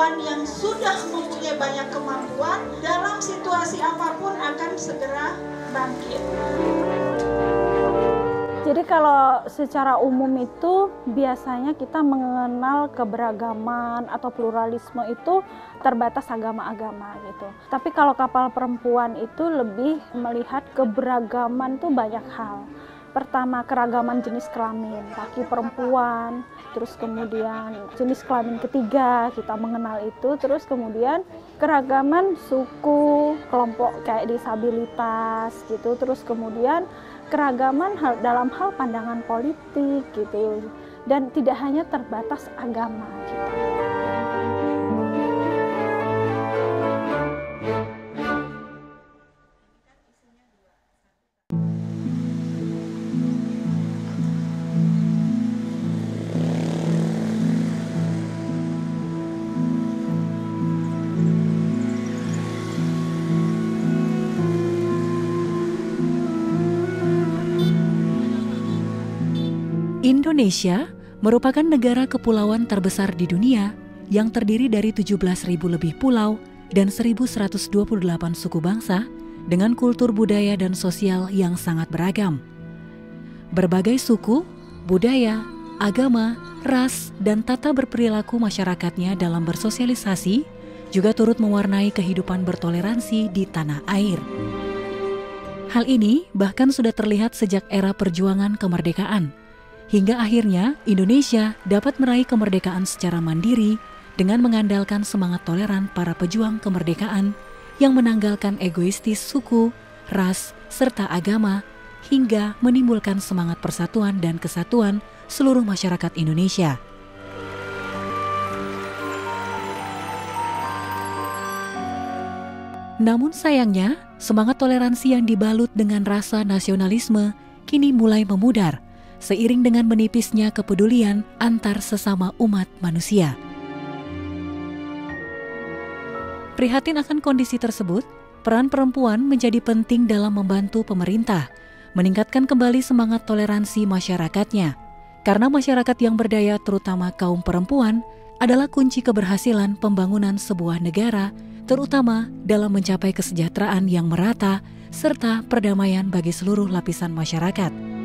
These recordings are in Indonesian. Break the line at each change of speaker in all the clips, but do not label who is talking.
perempuan yang sudah mempunyai banyak kemampuan dalam situasi apapun akan segera bangkit.
Jadi kalau secara umum itu biasanya kita mengenal keberagaman atau pluralisme itu terbatas agama-agama gitu. Tapi kalau kapal perempuan itu lebih melihat keberagaman itu banyak hal. Pertama, keragaman jenis kelamin, laki perempuan, terus kemudian jenis kelamin ketiga kita mengenal itu, terus kemudian keragaman suku, kelompok kayak disabilitas gitu, terus kemudian keragaman dalam hal pandangan politik gitu, dan tidak hanya terbatas agama gitu.
Indonesia merupakan negara kepulauan terbesar di dunia yang terdiri dari 17.000 lebih pulau dan 1.128 suku bangsa dengan kultur budaya dan sosial yang sangat beragam. Berbagai suku, budaya, agama, ras, dan tata berperilaku masyarakatnya dalam bersosialisasi juga turut mewarnai kehidupan bertoleransi di tanah air. Hal ini bahkan sudah terlihat sejak era perjuangan kemerdekaan, hingga akhirnya Indonesia dapat meraih kemerdekaan secara mandiri dengan mengandalkan semangat toleran para pejuang kemerdekaan yang menanggalkan egoistis suku, ras, serta agama hingga menimbulkan semangat persatuan dan kesatuan seluruh masyarakat Indonesia. Namun sayangnya, semangat toleransi yang dibalut dengan rasa nasionalisme kini mulai memudar seiring dengan menipisnya kepedulian antar sesama umat manusia. Prihatin akan kondisi tersebut, peran perempuan menjadi penting dalam membantu pemerintah meningkatkan kembali semangat toleransi masyarakatnya. Karena masyarakat yang berdaya, terutama kaum perempuan, adalah kunci keberhasilan pembangunan sebuah negara, terutama dalam mencapai kesejahteraan yang merata serta perdamaian bagi seluruh lapisan masyarakat.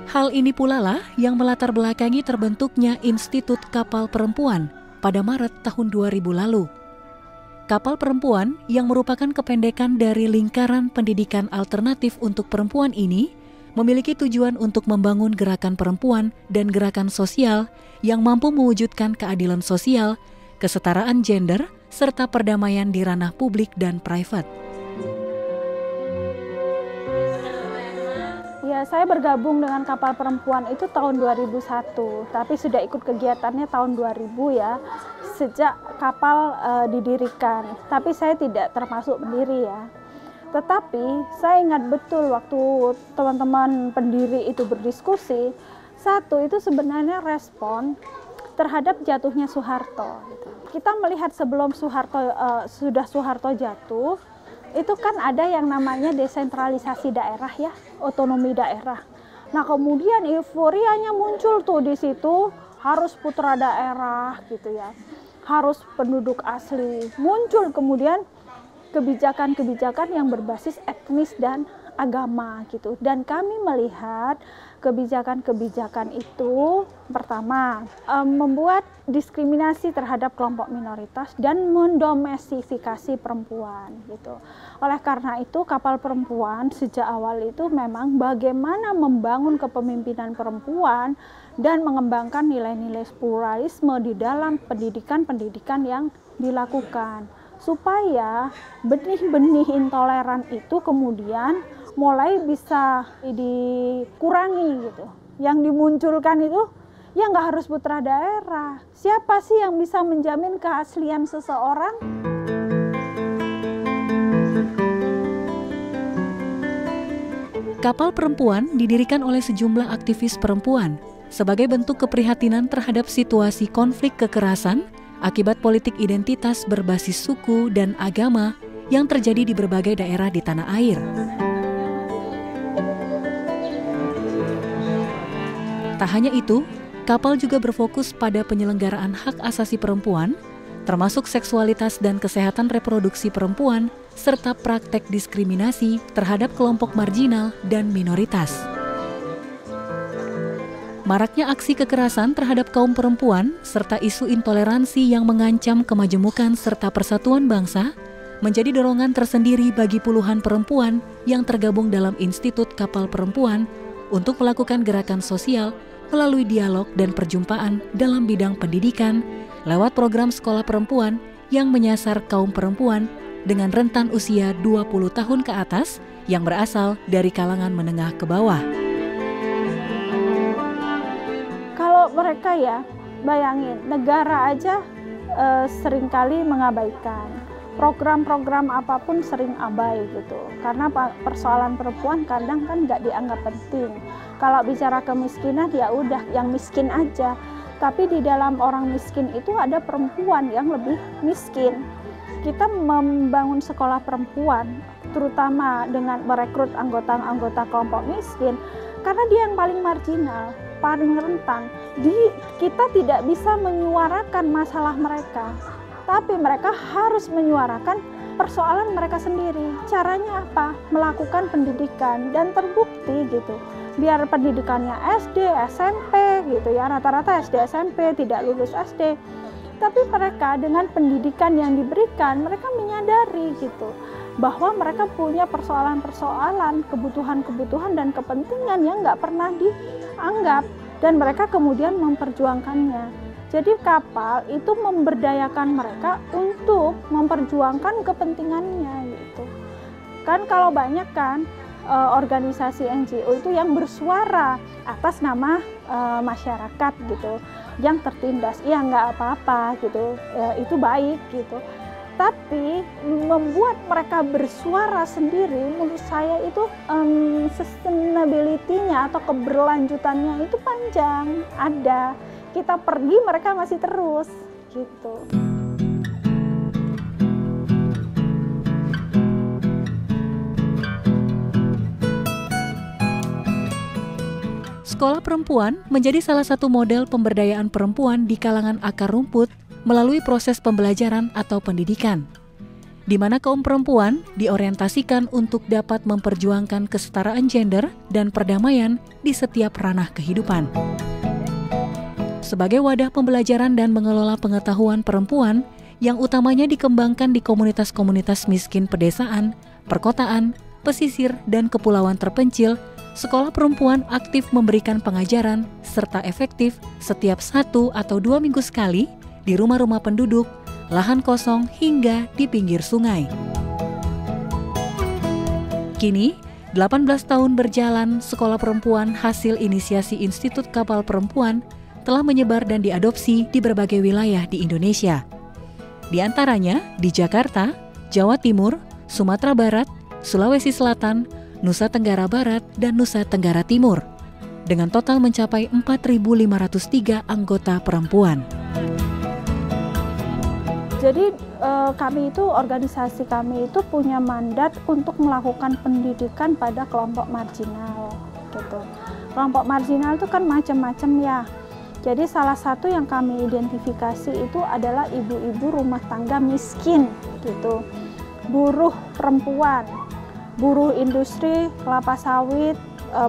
Hal ini pula lah yang melatar belakangi terbentuknya Institut Kapal Perempuan pada Maret tahun 2000 lalu. Kapal Perempuan yang merupakan kependekan dari Lingkaran Pendidikan Alternatif untuk Perempuan ini memiliki tujuan untuk membangun gerakan perempuan dan gerakan sosial yang mampu mewujudkan keadilan sosial, kesetaraan gender, serta perdamaian di ranah publik dan private.
Ya, saya bergabung dengan Kapal Perempuan itu tahun 2001, tapi sudah ikut kegiatannya tahun 2000 ya, sejak kapal didirikan. Tapi saya tidak termasuk pendiri ya. Tetapi saya ingat betul waktu teman-teman pendiri itu berdiskusi, satu itu sebenarnya respon terhadap jatuhnya Soeharto. Kita melihat sebelum Soeharto jatuh, itu kan ada yang namanya desentralisasi daerah ya, otonomi daerah. Nah kemudian euforianya muncul tuh di situ, harus putra daerah gitu ya, harus penduduk asli. Muncul kemudian kebijakan-kebijakan yang berbasis etnis dan agama gitu. Dan kami melihat kebijakan-kebijakan itu pertama membuat diskriminasi terhadap kelompok minoritas dan mendomestifikasi perempuan gitu. Oleh karena itu Kapal Perempuan sejak awal itu memang bagaimana membangun kepemimpinan perempuan dan mengembangkan nilai-nilai pluralisme di dalam pendidikan-pendidikan yang dilakukan, supaya benih-benih intoleran itu kemudian mulai bisa dikurangi gitu. Yang dimunculkan itu ya nggak harus putra daerah. Siapa sih yang bisa menjamin keaslian seseorang?
Kapal Perempuan didirikan oleh sejumlah aktivis perempuan sebagai bentuk keprihatinan terhadap situasi konflik kekerasan akibat politik identitas berbasis suku dan agama yang terjadi di berbagai daerah di tanah air. Tak hanya itu, kapal juga berfokus pada penyelenggaraan hak asasi perempuan, termasuk seksualitas dan kesehatan reproduksi perempuan, serta praktek diskriminasi terhadap kelompok marginal dan minoritas. Maraknya aksi kekerasan terhadap kaum perempuan serta isu intoleransi yang mengancam kemajemukan serta persatuan bangsa menjadi dorongan tersendiri bagi puluhan perempuan yang tergabung dalam Institut Kapal Perempuan untuk melakukan gerakan sosial melalui dialog dan perjumpaan dalam bidang pendidikan lewat program sekolah perempuan yang menyasar kaum perempuan dengan rentan usia 20 tahun ke atas yang berasal dari kalangan menengah ke bawah.
Kalau mereka ya, bayangin, negara aja seringkali mengabaikan. Program-program apapun sering abai gitu. Karena persoalan perempuan kadang kan nggak dianggap penting. Kalau bicara kemiskinan ya udah yang miskin aja. Tapi di dalam orang miskin itu ada perempuan yang lebih miskin. Kita membangun sekolah perempuan, terutama dengan merekrut anggota-anggota kelompok miskin, karena dia yang paling marginal, paling rentan. Kita tidak bisa menyuarakan masalah mereka, tapi mereka harus menyuarakan persoalan mereka sendiri. Caranya apa? Melakukan pendidikan dan terbukti gitu. Biar pendidikannya SD, SMP gitu ya, rata-rata SD, SMP, tidak lulus SD. Tapi mereka dengan pendidikan yang diberikan, mereka menyadari gitu bahwa mereka punya persoalan-persoalan, kebutuhan-kebutuhan dan kepentingan yang nggak pernah dianggap, dan mereka kemudian memperjuangkannya. Jadi kapal itu memberdayakan mereka untuk memperjuangkan kepentingannya gitu. Kan kalau banyak kan organisasi NGO itu yang bersuara atas nama masyarakat gitu, yang tertindas, ya nggak apa-apa gitu, ya, itu baik gitu. Tapi membuat mereka bersuara sendiri, menurut saya itu sustainability-nya atau keberlanjutannya itu panjang, ada. Kita pergi, mereka masih terus gitu.
Sekolah perempuan menjadi salah satu model pemberdayaan perempuan di kalangan akar rumput melalui proses pembelajaran atau pendidikan, di mana kaum perempuan diorientasikan untuk dapat memperjuangkan kesetaraan gender dan perdamaian di setiap ranah kehidupan. Sebagai wadah pembelajaran dan mengelola pengetahuan perempuan yang utamanya dikembangkan di komunitas-komunitas miskin pedesaan, perkotaan, pesisir, dan kepulauan terpencil, sekolah perempuan aktif memberikan pengajaran serta efektif setiap 1 atau 2 minggu sekali di rumah-rumah penduduk, lahan kosong hingga di pinggir sungai. Kini, 18 tahun berjalan, sekolah perempuan hasil inisiasi Institut Kapal Perempuan telah menyebar dan diadopsi di berbagai wilayah di Indonesia. Di antaranya di Jakarta, Jawa Timur, Sumatera Barat, Sulawesi Selatan, Nusa Tenggara Barat, dan Nusa Tenggara Timur, dengan total mencapai 4.503 anggota perempuan.
Jadi organisasi kami itu punya mandat untuk melakukan pendidikan pada kelompok marginal gitu. Kelompok marginal itu kan macam-macam ya. Jadi salah satu yang kami identifikasi itu adalah ibu-ibu rumah tangga miskin gitu. Buruh perempuan, buruh industri kelapa sawit,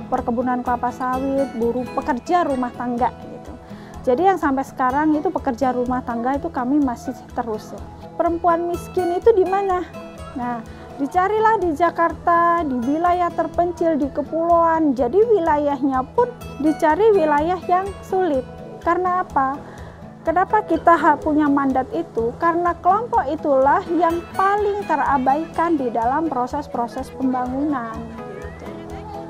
perkebunan kelapa sawit, buruh pekerja rumah tangga gitu. Jadi yang sampai sekarang itu pekerja rumah tangga itu kami masih terus. Perempuan miskin itu di mana? Nah, dicarilah di Jakarta, di wilayah terpencil, di kepulauan. Jadi wilayahnya pun dicari wilayah yang sulit. Karena apa? Kenapa kita punya mandat itu? Karena kelompok itulah yang paling terabaikan di dalam proses-proses pembangunan.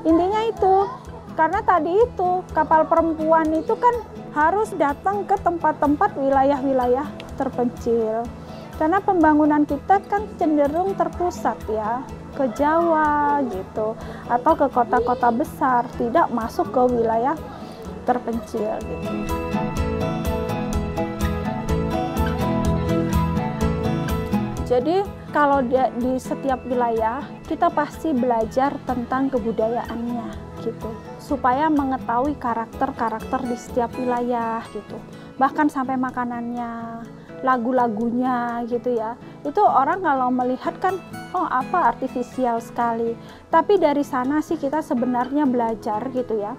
Intinya itu, karena tadi itu kapal perempuan itu kan harus datang ke tempat-tempat wilayah-wilayah terpencil. Karena pembangunan kita kan cenderung terpusat ya, ke Jawa gitu, atau ke kota-kota besar, tidak masuk ke wilayah terpencil gitu. Jadi kalau di setiap wilayah kita pasti belajar tentang kebudayaannya. gitu, supaya mengetahui karakter-karakter di setiap wilayah gitu, bahkan sampai makanannya, lagu-lagunya gitu ya. Itu orang kalau melihat kan, oh apa artifisial sekali, tapi dari sana sih kita sebenarnya belajar gitu ya.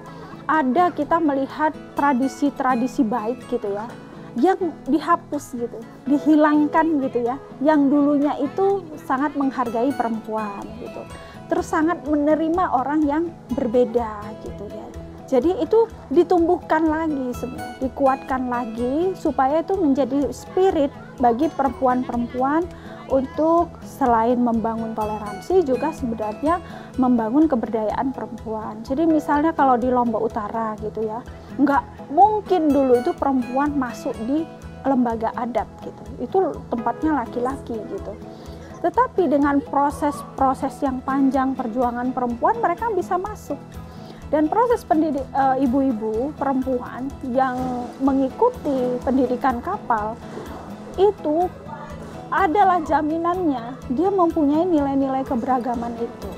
Ada kita melihat tradisi-tradisi baik gitu ya, yang dihapus gitu, dihilangkan gitu ya, yang dulunya itu sangat menghargai perempuan gitu, terus sangat menerima orang yang berbeda gitu ya. Jadi itu ditumbuhkan lagi sebenarnya, dikuatkan lagi supaya itu menjadi spirit bagi perempuan-perempuan untuk selain membangun toleransi juga sebenarnya membangun keberdayaan perempuan. Jadi misalnya kalau di Lombok Utara gitu ya, nggak mungkin dulu itu perempuan masuk di lembaga adat gitu, itu tempatnya laki-laki gitu. Tetapi dengan proses-proses yang panjang perjuangan perempuan, mereka bisa masuk. Dan proses pendidik ibu-ibu perempuan yang mengikuti pendidikan kapal itu adalah jaminannya dia mempunyai nilai-nilai keberagaman itu.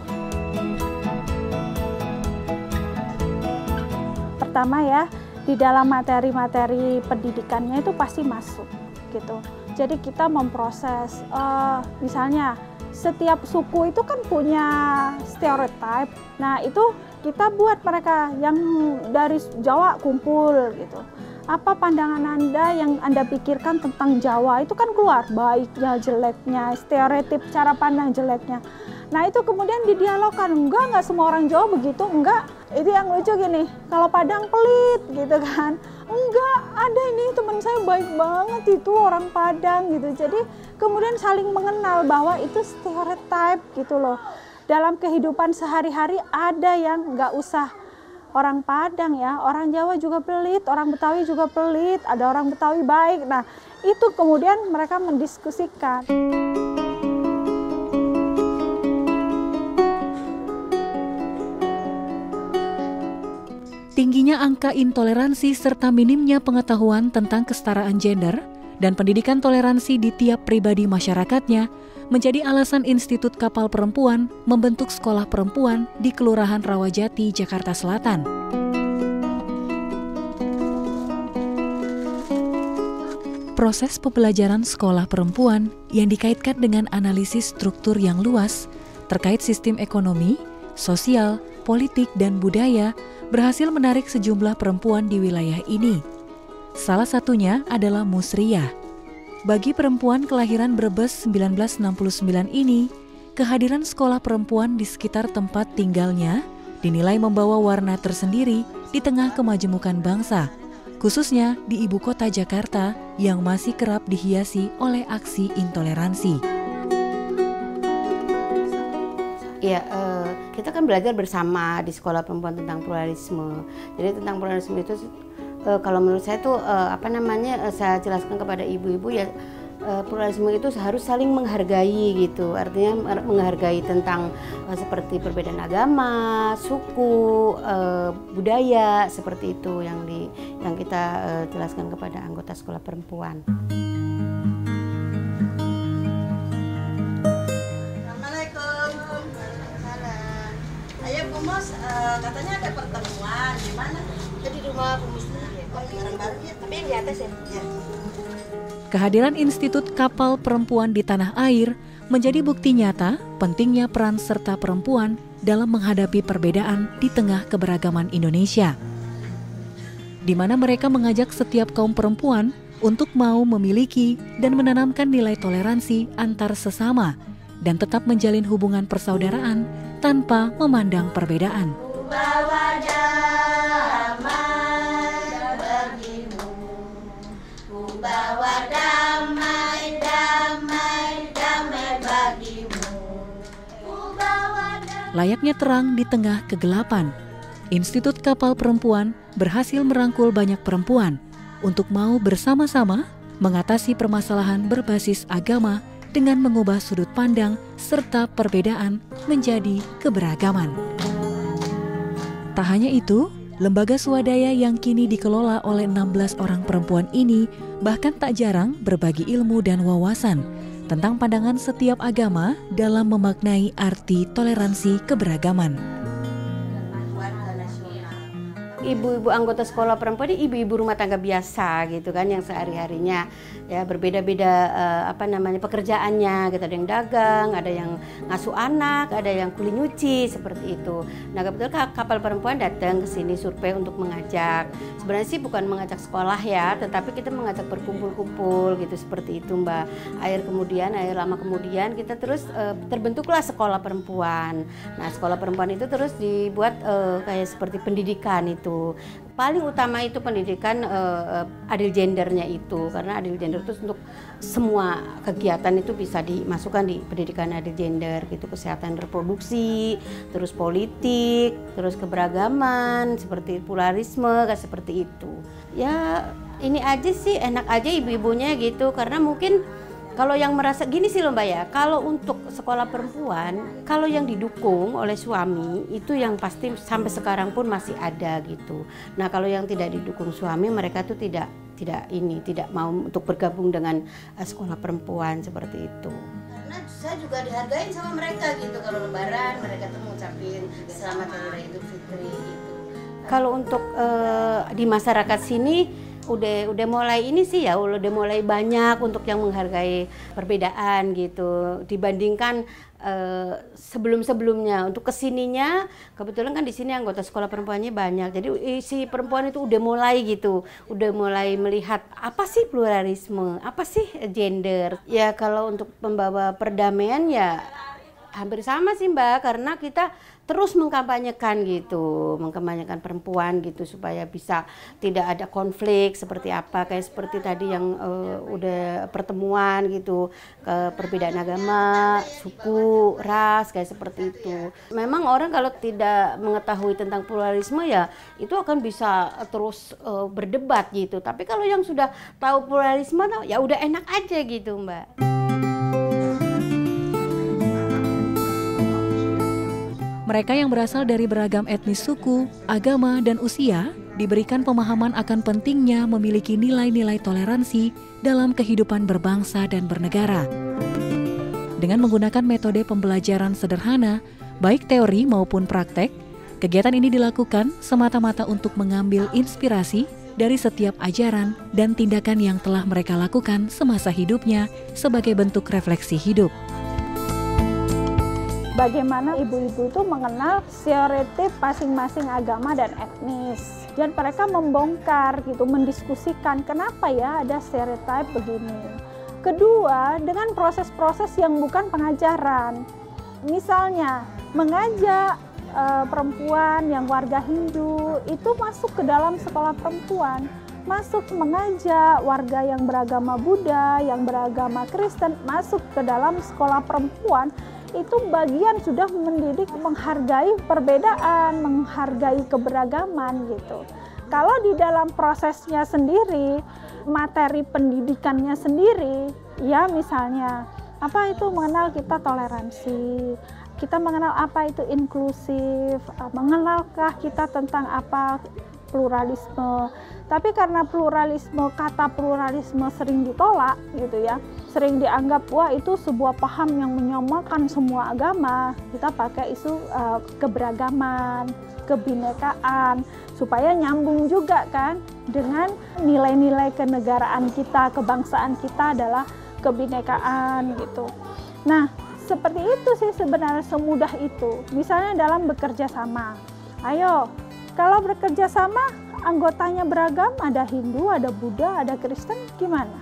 Pertama ya, di dalam materi-materi pendidikannya itu pasti masuk gitu. Jadi kita memproses, misalnya setiap suku itu kan punya stereotype. Nah itu kita buat mereka yang dari Jawa kumpul gitu. Apa pandangan Anda yang Anda pikirkan tentang Jawa? Itu kan keluar baiknya, jeleknya, stereotip cara pandang jeleknya. Nah itu kemudian didialogkan, enggak semua orang Jawa begitu, enggak. Itu yang lucu gini, kalau Padang pelit gitu kan. Enggak, ada ini teman saya baik banget itu orang Padang gitu. Jadi kemudian saling mengenal bahwa itu stereotip gitu loh. Dalam kehidupan sehari-hari ada yang enggak usah orang Padang ya, orang Jawa juga pelit, orang Betawi juga pelit, ada orang Betawi baik. Nah itu kemudian mereka mendiskusikan.
Tingginya angka intoleransi serta minimnya pengetahuan tentang kesetaraan gender dan pendidikan toleransi di tiap pribadi masyarakatnya menjadi alasan Institut Kapal Perempuan membentuk sekolah perempuan di Kelurahan Rawajati, Jakarta Selatan. Proses pembelajaran sekolah perempuan yang dikaitkan dengan analisis struktur yang luas terkait sistem ekonomi, sosial, politik, dan budaya berhasil menarik sejumlah perempuan di wilayah ini. Salah satunya adalah Musriyah. Bagi perempuan kelahiran Brebes 1969 ini, kehadiran sekolah perempuan di sekitar tempat tinggalnya dinilai membawa warna tersendiri di tengah kemajemukan bangsa, khususnya di ibu kota Jakarta yang masih kerap dihiasi oleh aksi intoleransi.
Ya, kita kan belajar bersama di sekolah perempuan tentang pluralisme. Jadi tentang pluralisme itu kalau menurut saya tuh saya jelaskan kepada ibu-ibu ya, pluralisme itu harus saling menghargai gitu. Artinya menghargai tentang seperti perbedaan agama, suku, budaya, seperti itu yang kita jelaskan kepada anggota sekolah perempuan.
Katanya ada pertemuan di mana? Di rumah Bu Musli. Barang baru ya, tapi yang di atas ya.
Kehadiran Institut Kapal Perempuan di tanah air menjadi bukti nyata pentingnya peran serta perempuan dalam menghadapi perbedaan di tengah keberagaman Indonesia, di mana mereka mengajak setiap kaum perempuan untuk mau memiliki dan menanamkan nilai toleransi antar sesama dan tetap menjalin hubungan persaudaraan tanpa memandang perbedaan.
Bawa damai bagimu, ku bawa damai, damai, damai bagimu, ku bawa damai.
Layaknya terang di tengah kegelapan, Institut Kapal Perempuan berhasil merangkul banyak perempuan untuk mau bersama-sama mengatasi permasalahan berbasis agama dengan mengubah sudut pandang serta perbedaan menjadi keberagaman. Tak hanya itu, lembaga swadaya yang kini dikelola oleh 16 orang perempuan ini bahkan tak jarang berbagi ilmu dan wawasan tentang pandangan setiap agama dalam memaknai arti toleransi keberagaman.
ibu-ibu anggota sekolah perempuan ini ibu-ibu rumah tangga biasa gitu kan, yang sehari-harinya ya berbeda-beda pekerjaannya gitu. Ada yang dagang, ada yang ngasuh anak, ada yang kuli nyuci seperti itu. Nah kebetulan kapal perempuan datang ke sini survei untuk mengajak. Sebenarnya sih bukan mengajak sekolah ya, tetapi kita mengajak berkumpul-kumpul gitu seperti itu Mbak. Akhir lama kemudian kita terus terbentuklah sekolah perempuan. Nah sekolah perempuan itu terus dibuat kayak seperti pendidikan itu. Paling utama itu pendidikan adil gendernya itu, karena adil gender itu untuk semua kegiatan itu bisa dimasukkan di pendidikan adil gender gitu, kesehatan reproduksi, terus politik, terus keberagaman, seperti pluralisme, kayak seperti itu. Ya ini aja sih, enak aja ibu-ibunya gitu, karena mungkin kalau yang merasa gini sih loh Mbak ya, kalau untuk sekolah perempuan, kalau yang didukung oleh suami itu yang pasti sampai sekarang pun masih ada gitu. Nah kalau yang tidak didukung suami, mereka tuh tidak mau untuk bergabung dengan sekolah perempuan seperti itu.
Karena saya juga dihargain sama mereka gitu, kalau lebaran mereka tuh ngucapin selamat Hari Raya Idul Fitri gitu.
Kalau untuk di masyarakat sini udah mulai ini sih ya, udah mulai banyak untuk yang menghargai perbedaan gitu dibandingkan sebelum-sebelumnya. Untuk kesininya kebetulan kan di sini anggota sekolah perempuannya banyak, jadi si perempuan itu udah mulai gitu, udah mulai melihat apa sih pluralisme, apa sih gender. Ya kalau untuk membawa perdamaian ya hampir sama sih Mbak, karena kita terus mengkampanyekan perempuan gitu supaya bisa tidak ada konflik seperti apa, kayak seperti tadi yang udah pertemuan gitu, perbedaan agama, suku, ras, kayak seperti itu. Memang orang kalau tidak mengetahui tentang pluralisme ya itu akan bisa terus berdebat gitu. Tapi kalau yang sudah tahu pluralisme ya udah enak aja gitu Mbak.
Mereka yang berasal dari beragam etnis suku, agama, dan usia diberikan pemahaman akan pentingnya memiliki nilai-nilai toleransi dalam kehidupan berbangsa dan bernegara. Dengan menggunakan metode pembelajaran sederhana, baik teori maupun praktek, kegiatan ini dilakukan semata-mata untuk mengambil inspirasi dari setiap ajaran dan tindakan yang telah mereka lakukan semasa hidupnya sebagai bentuk refleksi hidup.
Bagaimana ibu-ibu itu mengenal stereotip masing-masing agama dan etnis, dan mereka membongkar gitu, mendiskusikan kenapa ya ada stereotip begini. Kedua, dengan proses-proses yang bukan pengajaran, misalnya mengajak perempuan yang warga Hindu itu masuk ke dalam sekolah perempuan, masuk mengajak warga yang beragama Buddha, yang beragama Kristen masuk ke dalam sekolah perempuan. Itu bagian sudah mendidik menghargai perbedaan, menghargai keberagaman gitu. Kalau di dalam prosesnya sendiri, materi pendidikannya sendiri, ya misalnya apa itu mengenal kita toleransi, kita mengenal apa itu inklusif, mengenalkah kita tentang apa pluralisme. Tapi karena kata pluralisme sering ditolak gitu ya, sering dianggap wah itu sebuah paham yang menyamakan semua agama, kita pakai isu keberagaman, kebinekaan, supaya nyambung juga kan dengan nilai-nilai kenegaraan kita, kebangsaan kita adalah kebinekaan gitu. Nah seperti itu sih sebenarnya, semudah itu. Misalnya dalam bekerja sama, ayo kalau bekerja sama anggotanya beragam, ada Hindu, ada Buddha, ada Kristen, gimana?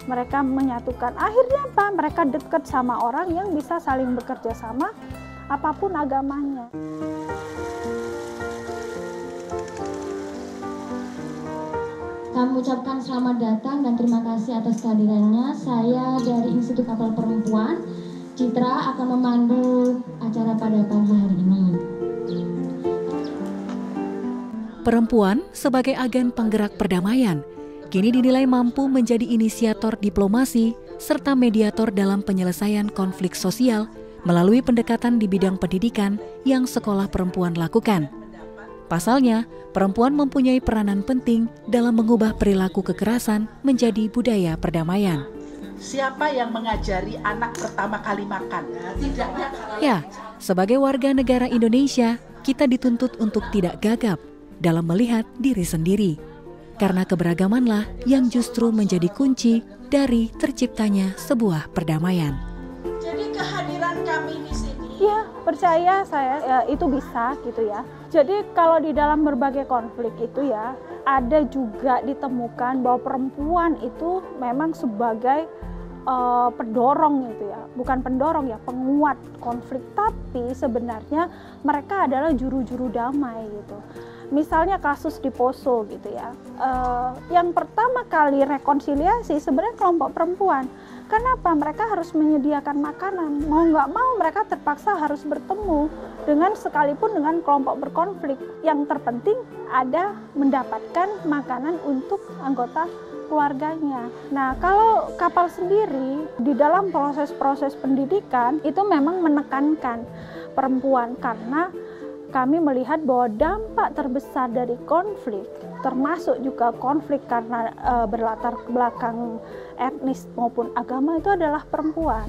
Mereka menyatukan. Akhirnya apa? Mereka dekat sama orang yang bisa saling bekerja sama apapun agamanya.
Kami ucapkan selamat datang dan terima kasih atas kehadirannya. Saya dari Institut Kapal Perempuan, Citra, akan memandu acara pada pagi hari ini.
Perempuan sebagai agen penggerak perdamaian kini dinilai mampu menjadi inisiator diplomasi serta mediator dalam penyelesaian konflik sosial melalui pendekatan di bidang pendidikan yang sekolah perempuan lakukan. Pasalnya, perempuan mempunyai peranan penting dalam mengubah perilaku kekerasan menjadi budaya perdamaian.
Siapa yang mengajari anak pertama kali makan? Tidaknya.
Ya, sebagai warga negara Indonesia, kita dituntut untuk tidak gagap, dalam melihat diri sendiri. Karena keberagamanlah yang justru menjadi kunci dari terciptanya sebuah perdamaian.
Jadi kehadiran kami di sini,
Ya, percaya saya ya, itu bisa gitu ya. Jadi kalau di dalam berbagai konflik itu ya, ada juga ditemukan bahwa perempuan itu memang sebagai pendorong gitu ya, bukan pendorong ya, penguat konflik, tapi sebenarnya mereka adalah juru-juru damai gitu. Misalnya kasus di Poso gitu ya, yang pertama kali rekonsiliasi sebenarnya kelompok perempuan. Kenapa? Mereka harus menyediakan makanan, mau nggak mau mereka terpaksa harus bertemu dengan sekalipun dengan kelompok berkonflik. Yang terpenting ada mendapatkan makanan untuk anggota keluarganya. Nah, kalau kapal sendiri di dalam proses-proses pendidikan itu memang menekankan perempuan karena kami melihat bahwa dampak terbesar dari konflik, termasuk juga konflik karena berlatar belakang etnis maupun agama, itu adalah perempuan.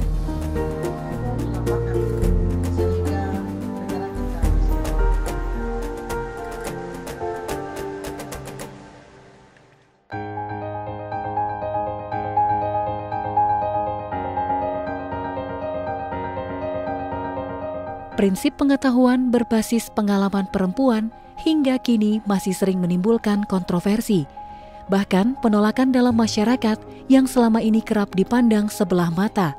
Prinsip pengetahuan berbasis pengalaman perempuan hingga kini masih sering menimbulkan kontroversi. Bahkan penolakan dalam masyarakat yang selama ini kerap dipandang sebelah mata.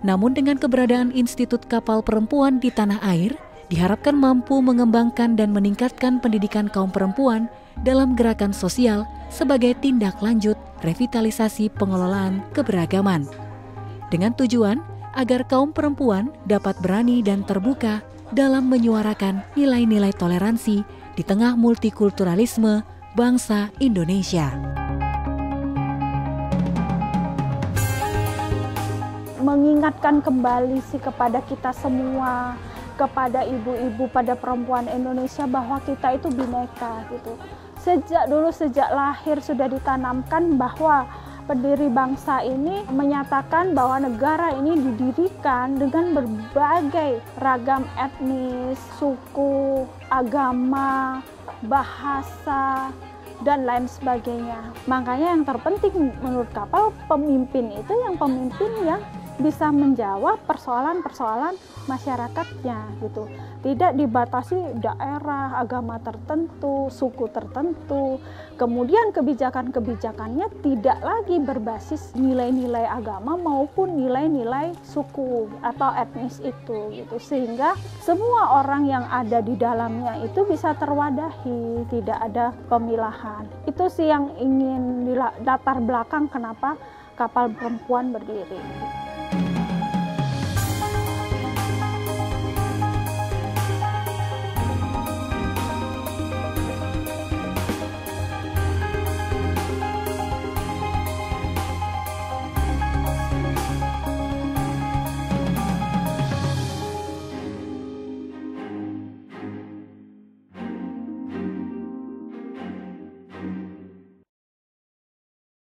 Namun dengan keberadaan Institut Kapal Perempuan di tanah air, diharapkan mampu mengembangkan dan meningkatkan pendidikan kaum perempuan dalam gerakan sosial sebagai tindak lanjut revitalisasi pengelolaan keberagaman. Dengan tujuan agar kaum perempuan dapat berani dan terbuka dalam menyuarakan nilai-nilai toleransi di tengah multikulturalisme bangsa Indonesia.
Mengingatkan kembali kepada kita semua, kepada ibu-ibu, pada perempuan Indonesia bahwa kita itu bineka gitu. Sejak lahir sudah ditanamkan bahwa pendiri bangsa ini menyatakan bahwa negara ini didirikan dengan berbagai ragam etnis, suku, agama, bahasa, dan lain sebagainya. Makanya yang terpenting menurut kapal, pemimpin itu pemimpin yang bisa menjawab persoalan-persoalan masyarakatnya gitu. Tidak dibatasi daerah, agama tertentu, suku tertentu. Kemudian kebijakan-kebijakannya tidak lagi berbasis nilai-nilai agama maupun nilai-nilai suku atau etnis itu gitu. Sehingga semua orang yang ada di dalamnya itu bisa terwadahi, tidak ada pemilahan. Itu sih yang ingin latar belakang kenapa Kapal Perempuan berdiri.